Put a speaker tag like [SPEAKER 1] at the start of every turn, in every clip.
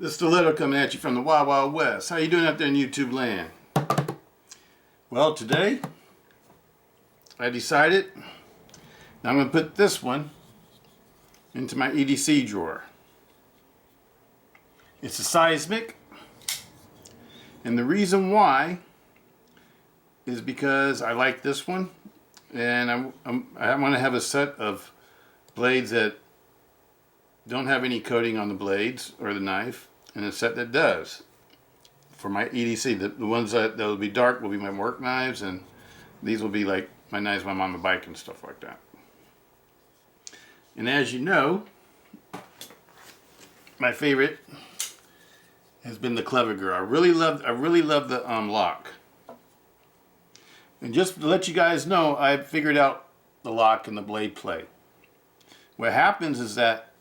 [SPEAKER 1] This Stiletto coming at you from the Wild Wild West. How you doing out there in YouTube land? Well, today I decided I'm going to put this one into my EDC drawer. It's a Seismic, and the reason why is because I like this one, and I want to have a set of blades that don't have any coating on the blades or the knife, and a set that does for my EDC. The ones that will be dark will be my work knives, and these will be like my knives when I'm on the bike and stuff like that. And as you know, my favorite has been the Clever Girl. I really love the lock. And just to let you guys know, I figured out the lock and the blade play. What happens is that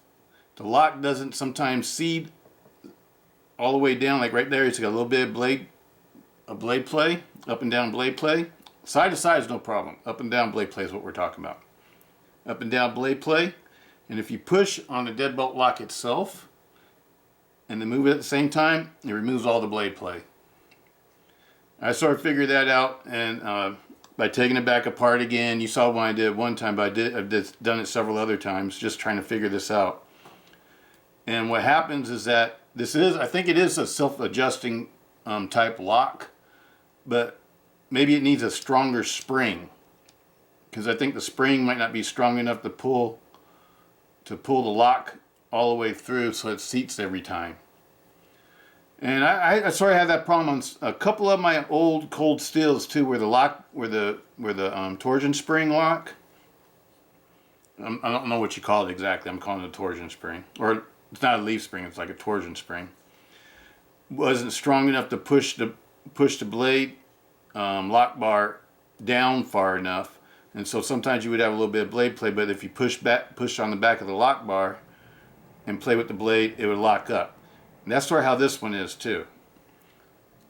[SPEAKER 1] the lock doesn't sometimes seed all the way down, like right there. It's got a little bit of blade play, up and down blade play. Side to side is no problem. Up and down blade play is what we're talking about. Up and down blade play. And if you push on the deadbolt lock itself and then move it at the same time, it removes all the blade play. I sort of figured that out, and by taking it back apart again, you saw when I did it one time, but I've done it several other times, just trying to figure this out. And what happens is that I think it is a self-adjusting type lock, but maybe it needs a stronger spring, because I think the spring might not be strong enough to pull the lock all the way through so it seats every time. And I sort of had that problem on a couple of my old cold steels too, where the torsion spring lock. I don't know what you call it exactly. I'm calling it a torsion spring, or it's not a leaf spring. It's like a torsion spring. Wasn't strong enough to push the blade lock bar down far enough, and so sometimes you would have a little bit of blade play. But if you push on the back of the lock bar and play with the blade, it would lock up. And that's sort of how this one is too.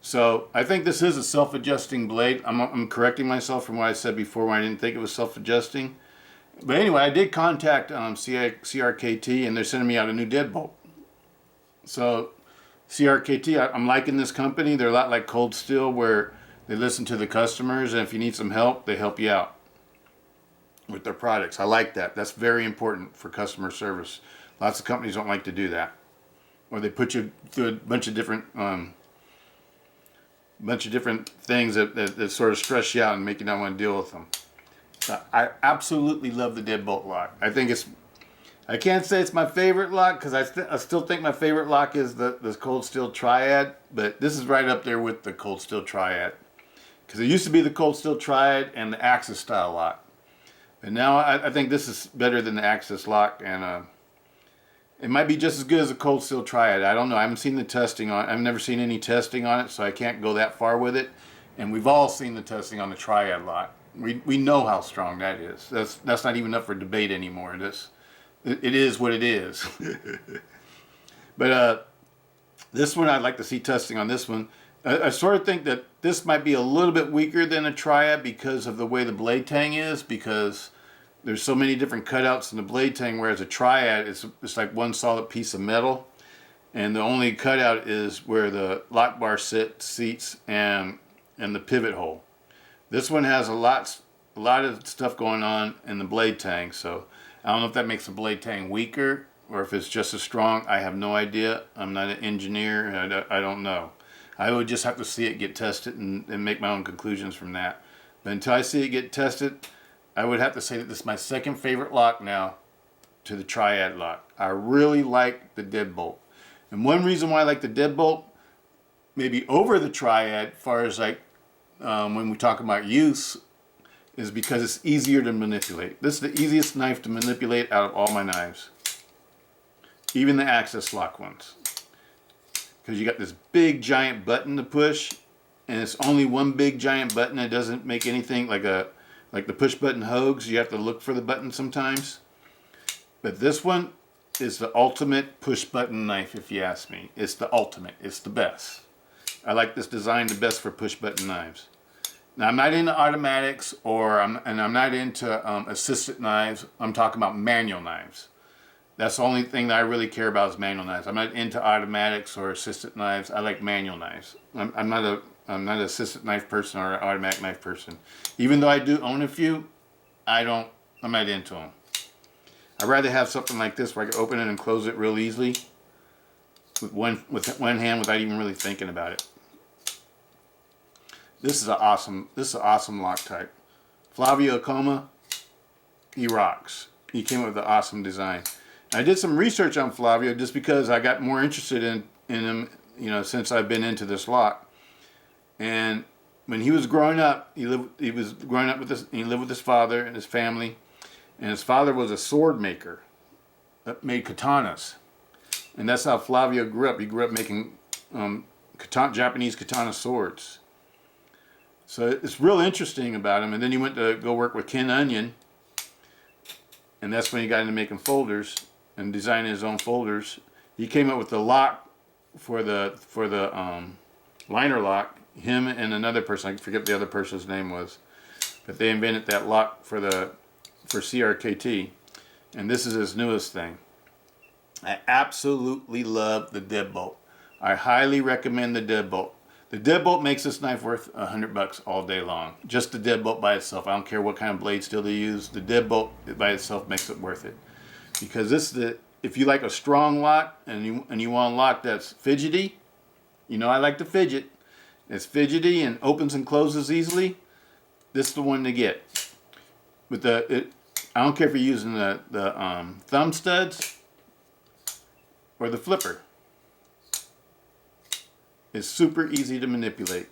[SPEAKER 1] So I think this is a self-adjusting blade. I'm correcting myself from what I said before when I didn't think it was self-adjusting. But anyway, I did contact CRKT, and they're sending me out a new deadbolt. So CRKT, I'm liking this company. They're a lot like Cold Steel, where they listen to the customers, and if you need some help, they help you out with their products. I like that. That's very important for customer service. Lots of companies don't like to do that. Or they put you through a bunch of different things that sort of stress you out and make you not want to deal with them. So I absolutely love the deadbolt lock. I can't say it's my favorite lock, because I still think my favorite lock is the Cold Steel Triad, but this is right up there with the Cold Steel Triad, because it used to be the Cold Steel Triad and the Axis style lock, and now I think this is better than the Axis lock, and it might be just as good as a Cold Steel Triad. I don't know. I haven't seen the testing on it. I've never seen any testing on it, so I can't go that far with it. And we've all seen the testing on the Triad lock. We know how strong that is. That's not even up for debate anymore. It is what it is. But this one, I'd like to see testing on this one. I sort of think that this might be a little bit weaker than a Triad because of the way the blade tang is, because there's so many different cutouts in the blade tang, whereas a Triad it's like one solid piece of metal, and the only cutout is where the lock bar seats and the pivot hole. This one has a lot of stuff going on in the blade tang, so I don't know if that makes the blade tang weaker or if it's just as strong. I have no idea. I'm not an engineer, and I don't know. I would just have to see it get tested and make my own conclusions from that. But until I see it get tested, I would have to say that this is my second favorite lock now to the Triad lock. I really like the deadbolt. And one reason why I like the deadbolt, maybe over the Triad, as far as like when we talk about use, is because it's easier to manipulate. This is the easiest knife to manipulate out of all my knives. Even the Axis lock ones. Because you got this big giant button to push, and it's only one big giant button. It doesn't make anything like the push button Hogues. You have to look for the button sometimes. But this one is the ultimate push button knife, if you ask me. It's the ultimate. It's the best. I like this design the best for push button knives. Now, I'm not into automatics, and I'm not into assisted knives. I'm talking about manual knives. That's the only thing that I really care about is manual knives. I'm not into automatics or assisted knives. I like manual knives. I'm not an assisted knife person or an automatic knife person. Even though I do own a few, I'm not into them. I'd rather have something like this where I can open it and close it real easily with one hand without even really thinking about it. This is an awesome lock type. Flavio Ikoma, he rocks. He came up with an awesome design. I did some research on Flavio just because I got more interested in him, you know, since I've been into this lock. And when he was growing up, he lived with his father and his family, and his father was a sword maker that made katanas, and that's how Flavio grew up. He grew up making Japanese katana swords. So it's real interesting about him. And then he went to go work with Ken Onion, and that's when he got into making folders and designing his own folders. He came up with the lock for the liner lock. Him and another person, I forget what the other person's name was, but they invented that lock for CRKT, and this is his newest thing. I absolutely love the Deadbolt. I highly recommend the Deadbolt. The Deadbolt makes this knife worth $100 all day long. Just the Deadbolt by itself. I don't care what kind of blade steel they use. The Deadbolt by itself makes it worth it. Because if you like a strong lock and you want a lock that's fidgety, you know I like to fidget. It's fidgety and opens and closes easily. This is the one to get. With I don't care if you're using the thumb studs or the flipper. It's super easy to manipulate,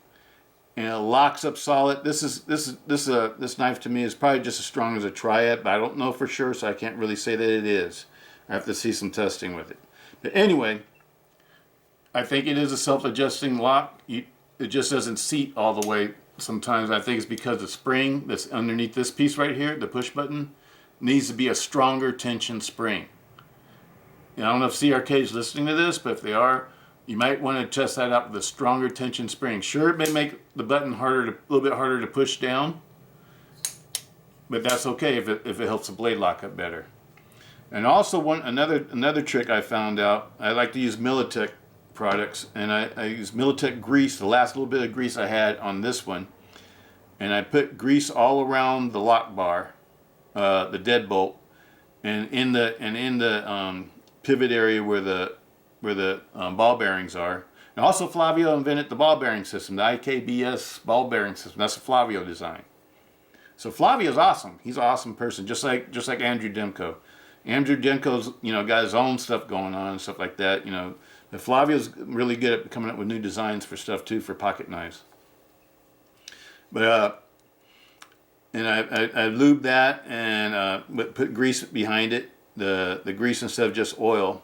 [SPEAKER 1] and it locks up solid. This knife to me is probably just as strong as a Triad, but I don't know for sure, so I can't really say that it is. I have to see some testing with it. But anyway, I think it is a self-adjusting lock. It just doesn't seat all the way. Sometimes I think it's because the spring that's underneath this piece right here, the push button, needs to be a stronger tension spring. And I don't know if CRK is listening to this, but if they are, you might want to test that out with a stronger tension spring. Sure, it may make the button a little bit harder to push down, but that's okay if it helps the blade lock up better. And also another trick I found out, I like to use Militech products, and I use Militech grease, the last little bit of grease I had on this one, and I put grease all around the lock bar, the deadbolt, and in the pivot area where the ball bearings are. And also Flavio invented the ball bearing system, the IKBS ball bearing system. That's a Flavio design. So Flavio's awesome. He's an awesome person, just like Andrew Demko. Andrew Demko's got his own stuff going on and stuff like that. But Flavio's really good at coming up with new designs for stuff too, for pocket knives. But and I lubed that and put grease behind it. The grease instead of just oil,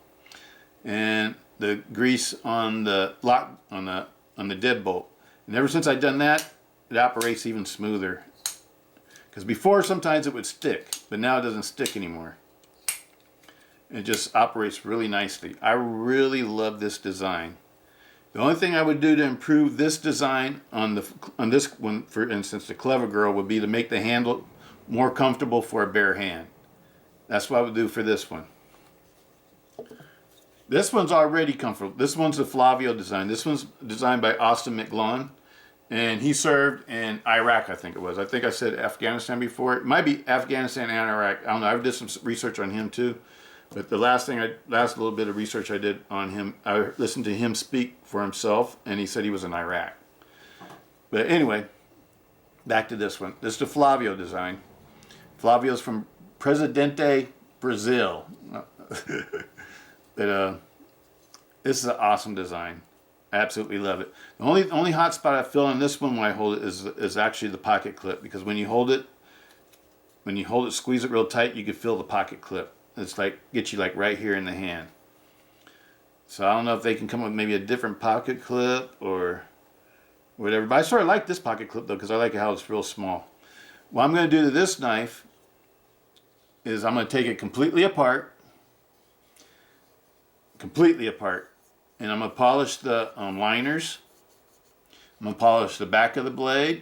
[SPEAKER 1] and the grease on the lock on the deadbolt. And ever since I've done that, it operates even smoother. Because before sometimes it would stick, but now it doesn't stick anymore. It just operates really nicely. I really love this design. The only thing I would do to improve this design on this one, for instance, the Clever Girl, would be to make the handle more comfortable for a bare hand. That's what I would do for this one. This one's already comfortable. This one's a Flavio design. This one's designed by Austin McGlone, and he served in Iraq, I think it was. I think I said Afghanistan before. It might be Afghanistan and Iraq. I don't know. I did some research on him too. But the last little bit of research I did on him, I listened to him speak for himself, and he said he was in Iraq. But anyway, back to this one. This is the Flavio design. Flavio's from Presidente, Brazil. But this is an awesome design. I absolutely love it. The only hot spot I feel on this one when I hold it is actually the pocket clip, because when you hold it, squeeze it real tight, you can feel the pocket clip. It's like get you like right here in the hand. So I don't know if they can come up with maybe a different pocket clip or whatever. But I sort of like this pocket clip though, because I like how it's real small. What I'm going to do to this knife is I'm going to take it completely apart, and I'm going to polish the liners. I'm going to polish the back of the blade,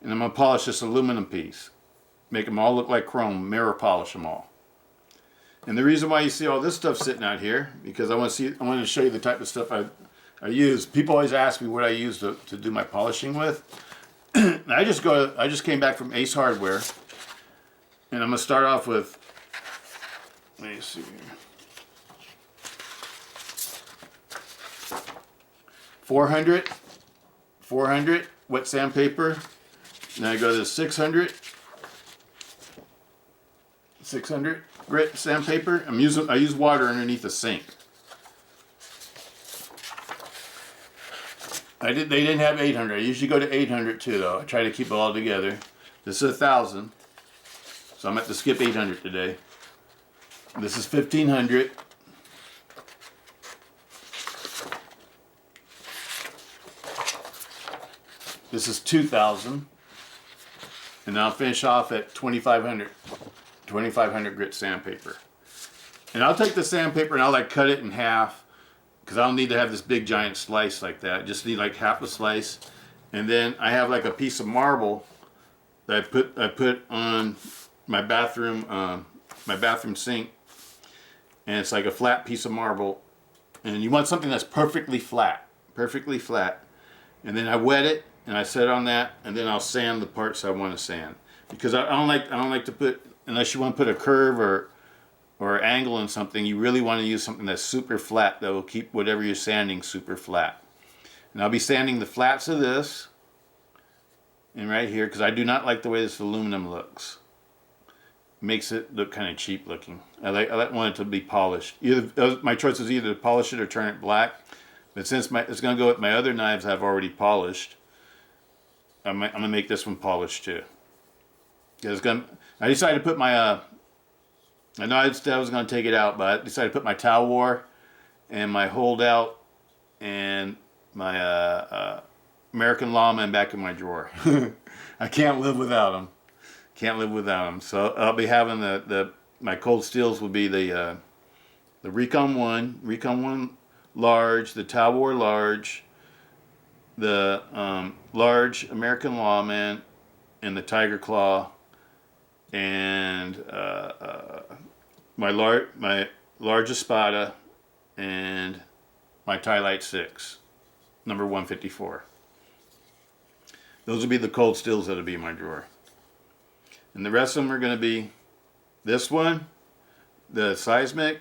[SPEAKER 1] and I'm going to polish this aluminum piece. Make them all look like chrome, mirror polish them all. And the reason why you see all this stuff sitting out here, because I want to show you the type of stuff I use. People always ask me what I use to do my polishing with. I just came back from Ace Hardware, and I'm gonna start off with. Let me see here. 400 wet sandpaper. Now I go to 600 grit sandpaper. I use water underneath the sink. They didn't have 800. I usually go to 800 too, though. I try to keep it all together. This is 1,000, so I'm going to have to skip 800 today. This is 1,500. This is 2,000. And I'll finish off at 2,500 grit sandpaper. And I'll take the sandpaper and I'll like cut it in half, because I don't need to have this big giant slice like that. I just need like half a slice. And then I have like a piece of marble that I put on my bathroom sink, and it's like a flat piece of marble. And you want something that's perfectly flat. And then I wet it and I set it on that, and then I'll sand the parts I want to sand, because I don't like to put, unless you want to put a curve or angle in something, you really want to use something that's super flat that will keep whatever you're sanding super flat. And I'll be sanding the flats of this and right here, because I do not like the way this aluminum looks. It makes it look kind of cheap looking. I want it to be polished. My choice is either to polish it or turn it black. But since it's going to go with my other knives I've already polished, I'm going to make this one polished too. I decided to put my, I know I was going to take it out, but I decided to put my towel war and my holdout and my American Lawman back in my drawer. I can't live without them. So I'll be having my cold steels will be the Recon 1 large, the towel war large, the large American Lawman, and the Tiger Claw, and my large Espada, and my Tylite 6, number 154. Those will be the cold steels that'll be in my drawer. And the rest of them are going to be this one, the Seismic,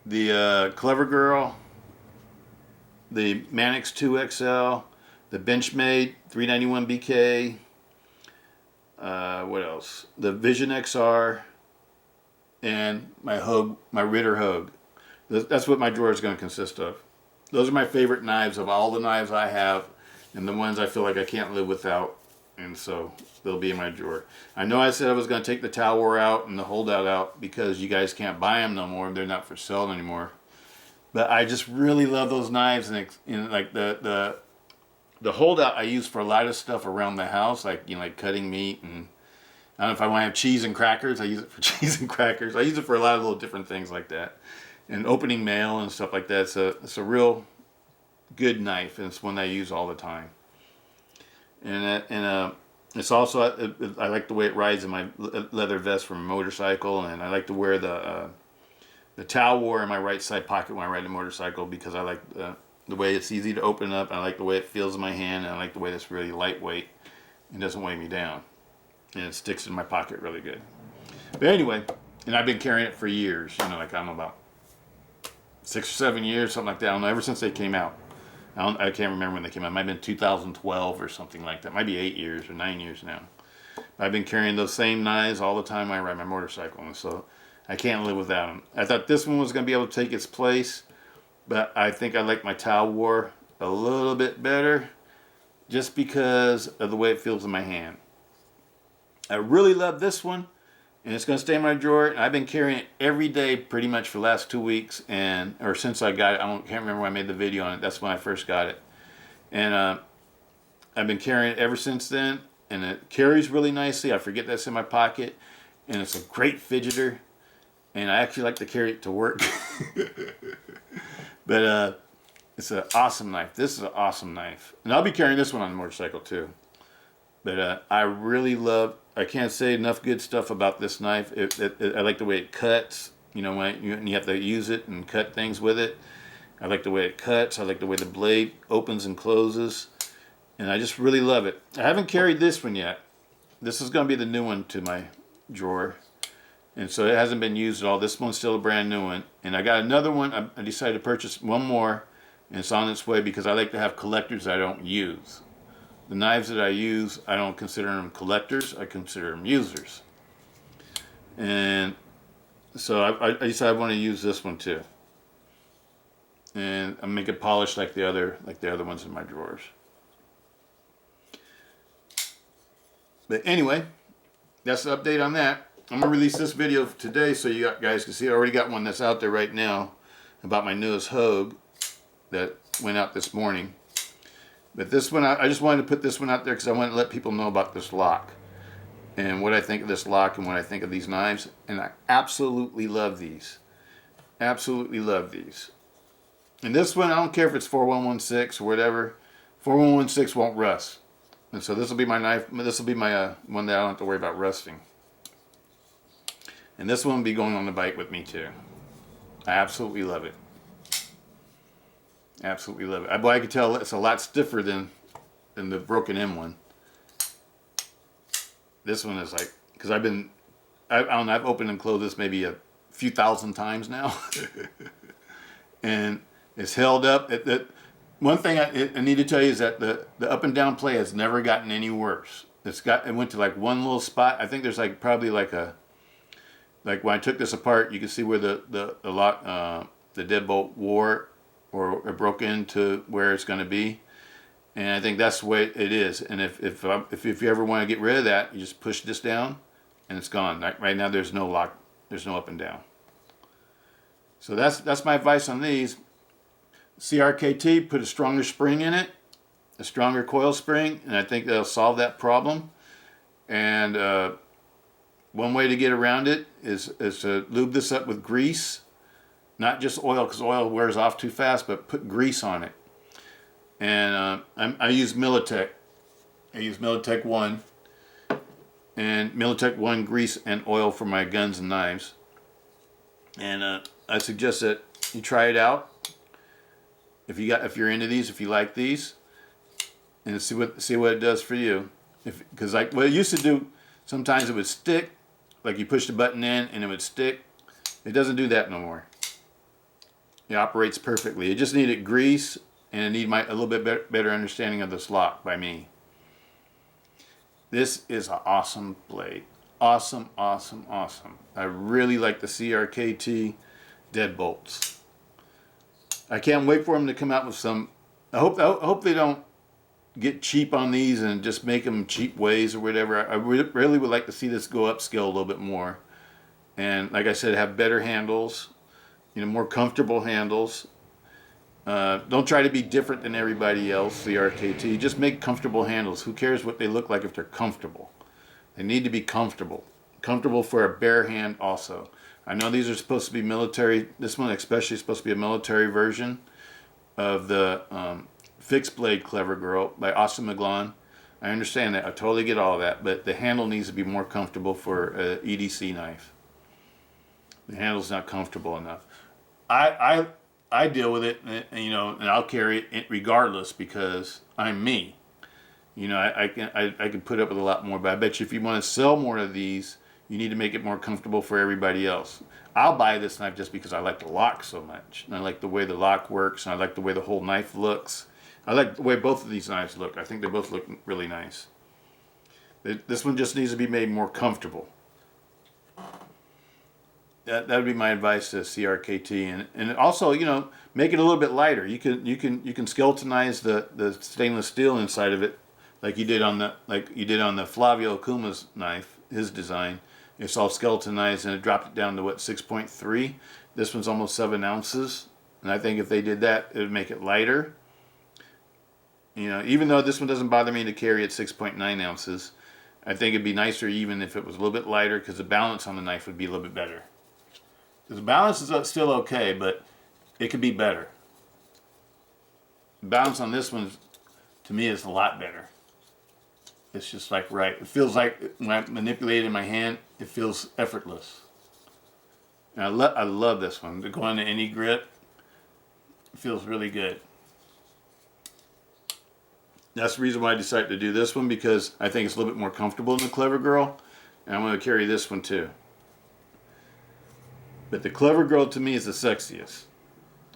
[SPEAKER 1] the Clever Girl, the Manix 2XL, the Benchmade 391 BK, what else? The Vision XR, and my Ritter Hug. That's what my drawer is going to consist of. Those are my favorite knives of all the knives I have, and the ones I feel like I can't live without, and so they'll be in my drawer. I know I said I was going to take the towel war out and the holdout out because you guys can't buy them no more. They're not for sale anymore. But I just really love those knives, and like the holdout I use for a lot of stuff around the house, like like cutting meat, and I don't know if I want to have cheese and crackers. I use it for cheese and crackers. I use it for a lot of little different things like that, and opening mail and stuff like that. It's a real good knife, and it's one that I use all the time. And it's also I like the way it rides in my leather vest from a motorcycle, and I like to wear the towel war in my right side pocket when I ride a motorcycle, because I like the way it's easy to open up. I like the way it feels in my hand, and I like the way it's really lightweight and doesn't weigh me down, and it sticks in my pocket really good. But anyway, and I've been carrying it for years, like I don't know, about 6 or 7 years, something like that. I don't know, ever since they came out. I can't remember when they came out. It might have been 2012 or something like that. It might be 8 years or 9 years now. But I've been carrying those same knives all the time I ride my motorcycle, and so I can't live without them. I thought this one was going to be able to take its place, but I think I like my towel war a little bit better just because of the way it feels in my hand. I really love this one, and it's going to stay in my drawer. And I've been carrying it every day pretty much for the last 2 weeks, or since I got it. Can't remember when I made the video on it. That's when I first got it. And I've been carrying it ever since then, and it carries really nicely. I forget that's in my pocket, and it's a great fidgeter. And I actually like to carry it to work. But it's an awesome knife. This is an awesome knife. And I'll be carrying this one on the motorcycle too. But I really love I can't say enough good stuff about this knife. I like the way it cuts. You know, when you have to use it and cut things with it. I like the way it cuts. I like the way the blade opens and closes. And I just really love it. I haven't carried this one yet. This is going to be the new one to my drawer. And so it hasn't been used at all. This one's still a brand new one. And I got another one. I decided to purchase one more. And it's on its way because I like to have collectors I don't use. The knives that I use, I don't consider them collectors. I consider them users. And so I decided I want to use this one too. And I make it polished like the other ones in my drawers. But anyway, that's the update on that. I'm going to release this video today so you guys can see. I already got one that's out there right now about my newest Hogue that went out this morning. But this one, I just wanted to put this one out there because I wanted to let people know about this lock and what I think of this lock and what I think of these knives. And I absolutely love these. Absolutely love these. And this one, I don't care if it's 4116 or whatever. 4116 won't rust. And so this will be my knife. This will be my one that I don't have to worry about rusting. And this one will be going on the bike with me too. I absolutely love it. Absolutely love it. I can tell it's a lot stiffer than the broken M one. This one is like, because I don't know, I've opened and closed this maybe a few thousand times now. And it's held up. One thing I need to tell you is that the up and down play has never gotten any worse. It went to like one little spot. I think there's like probably like when I took this apart, you can see where the deadbolt wore or broke into where it's going to be, and I think that's the way it is. And if you ever want to get rid of that, you just push this down, and it's gone. Right now, there's no lock, there's no up and down. So that's my advice on these. CRKT put a stronger spring in it, a stronger coil spring, and I think that'll solve that problem. And one way to get around it is to lube this up with grease. Not just oil, because oil wears off too fast, but put grease on it. And I use Militech. I use Militech 1. And Militech 1 grease and oil for my guns and knives. And I suggest that you try it out. If you're into these, if you like these, and see what it does for you. Because like what it used to do, sometimes it would stick. Like you push the button in and it would stick. It doesn't do that no more. It operates perfectly. It just needed grease, and it needed a little bit better understanding of this lock by me. This is an awesome blade. Awesome, awesome, awesome. I really like the CRKT Deadbolts. I can't wait for them to come out with some. I hope they don't get cheap on these and just make them cheap ways or whatever. I really would like to see this go upscale a little bit more. And like I said, have better handles. You know, more comfortable handles. Don't try to be different than everybody else, the CRKT. Just make comfortable handles. Who cares what they look like if they're comfortable? They need to be comfortable. Comfortable for a bare hand also. I know these are supposed to be military. This one especially is supposed to be a military version of the Fixed Blade Clever Girl by Austin McGlone. I understand that. I totally get all of that. But the handle needs to be more comfortable for an EDC knife. The handle's not comfortable enough. I deal with it, you know, and I'll carry it regardless because I'm me. You know, I can put up with a lot more, but I bet you if you want to sell more of these, you need to make it more comfortable for everybody else. I'll buy this knife just because I like the lock so much, and I like the way the lock works, and I like the way the whole knife looks. I like the way both of these knives look. I think they both look really nice. This one just needs to be made more comfortable. That would be my advice to CRKT, and also, you know, make it a little bit lighter. You can skeletonize the stainless steel inside of it, like you did on the Flavio Ikoma's knife, his design. It's all skeletonized, and it dropped it down to what, 6.3. This one's almost 7 ounces, and I think if they did that, it would make it lighter. You know, even though this one doesn't bother me to carry at 6.9 ounces, I think it'd be nicer even if it was a little bit lighter, because the balance on the knife would be a little bit better. The balance is still okay, but it could be better. The balance on this one, to me, is a lot better. It's just like right. It feels like when I manipulate it in my hand, it feels effortless. And I love this one. To go into any grip, it feels really good. That's the reason why I decided to do this one, because I think it's a little bit more comfortable than the Clever Girl. And I'm going to carry this one too. But the Clever Girl to me is the sexiest.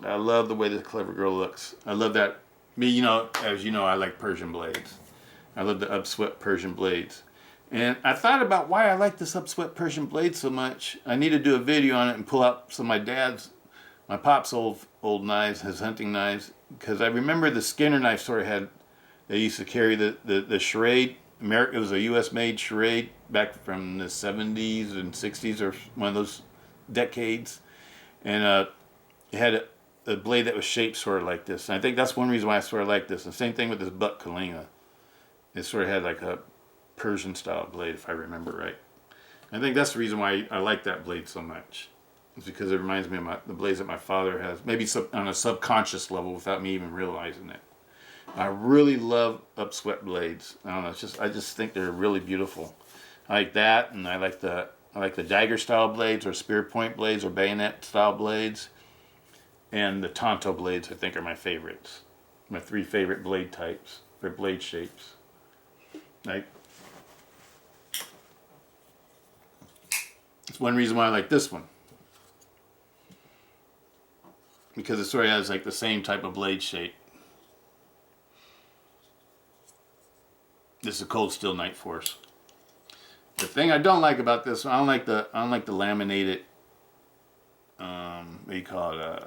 [SPEAKER 1] I love the way the Clever Girl looks. I love that. Me, you know, as you know, I like Persian blades. I love the upswept Persian blades. And I thought about why I like this upswept Persian blade so much. I need to do a video on it and pull out some of my pop's old knives, his hunting knives. Because I remember the Skinner knife sort of had, they used to carry the charade. It was a US made charade back from the 70s and 60s, or one of those decades. And it had a blade that was shaped sort of like this. And I think that's one reason why I sort of like this. And same thing with this buck Kalinga. It sort of had like a Persian style blade, if I remember right. I think that's the reason why I like that blade so much. It's because it reminds me of the blades that my father has, maybe on a subconscious level without me even realizing it. I really love upswept blades. I don't know, I just think they're really beautiful. I like that, and I like the dagger style blades, or spear point blades, or bayonet style blades. And the Tonto blades, I think, are my favorites. My 3 favorite blade types, or blade shapes. Right? It's one reason why I like this one. Because it sort of has like the same type of blade shape. This is a Cold Steel Night Force. The thing I don't like about this one, I don't like the laminated, what do you call it?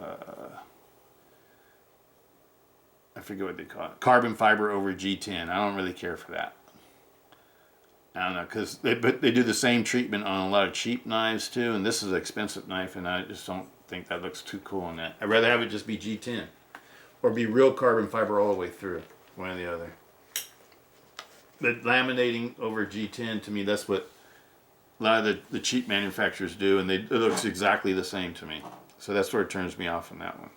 [SPEAKER 1] I forget what they call it. Carbon fiber over G10. I don't really care for that. I don't know, because they do the same treatment on a lot of cheap knives too, and this is an expensive knife, and I just don't think that looks too cool on that. I'd rather have it just be G10, or be real carbon fiber all the way through, one or the other. But laminating over G10, to me, that's what a lot of the cheap manufacturers do, and it looks exactly the same to me. So that sort of turns me off on that one.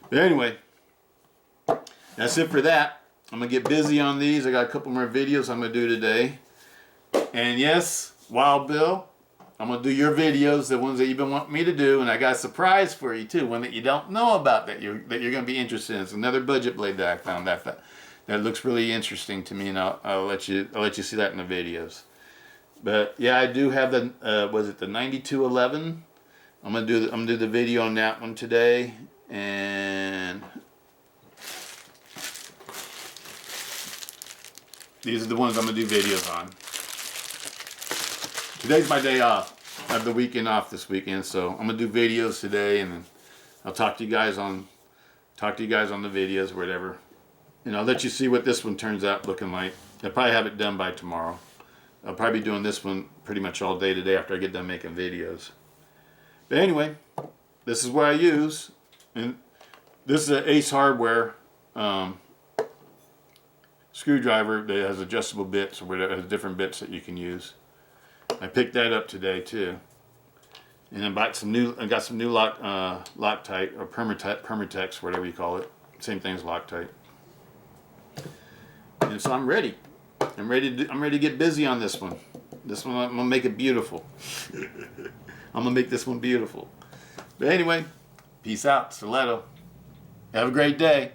[SPEAKER 1] But anyway, that's it for that. I'm going to get busy on these. I got a couple more videos I'm going to do today. And yes, Wild Bill, I'm going to do your videos, the ones that you've been wanting me to do. And I got a surprise for you too, one that you don't know about that you're going to be interested in. It's another budget blade that I found that looks really interesting to me, and I'll let you see that in the videos. But yeah, I do have the was it the 9211? I'm gonna do the video on that one today, and these are the ones I'm gonna do videos on. Today's my day off. I have the weekend off this weekend, so I'm gonna do videos today, and then I'll talk to you guys on the videos, whatever. And I'll let you see what this one turns out looking like. I'll probably have it done by tomorrow. I'll probably be doing this one pretty much all day today after I get done making videos. But anyway, this is what I use. And this is an Ace Hardware screwdriver that has adjustable bits, or whatever, has different bits that you can use. I picked that up today too. And I got some new Loctite, or Permatex, whatever you call it. Same thing as Loctite. And so I'm ready. I'm ready to get busy on this one. This one, I'm gonna make it beautiful. I'm gonna make this one beautiful. But anyway, peace out, Stiletto. Have a great day.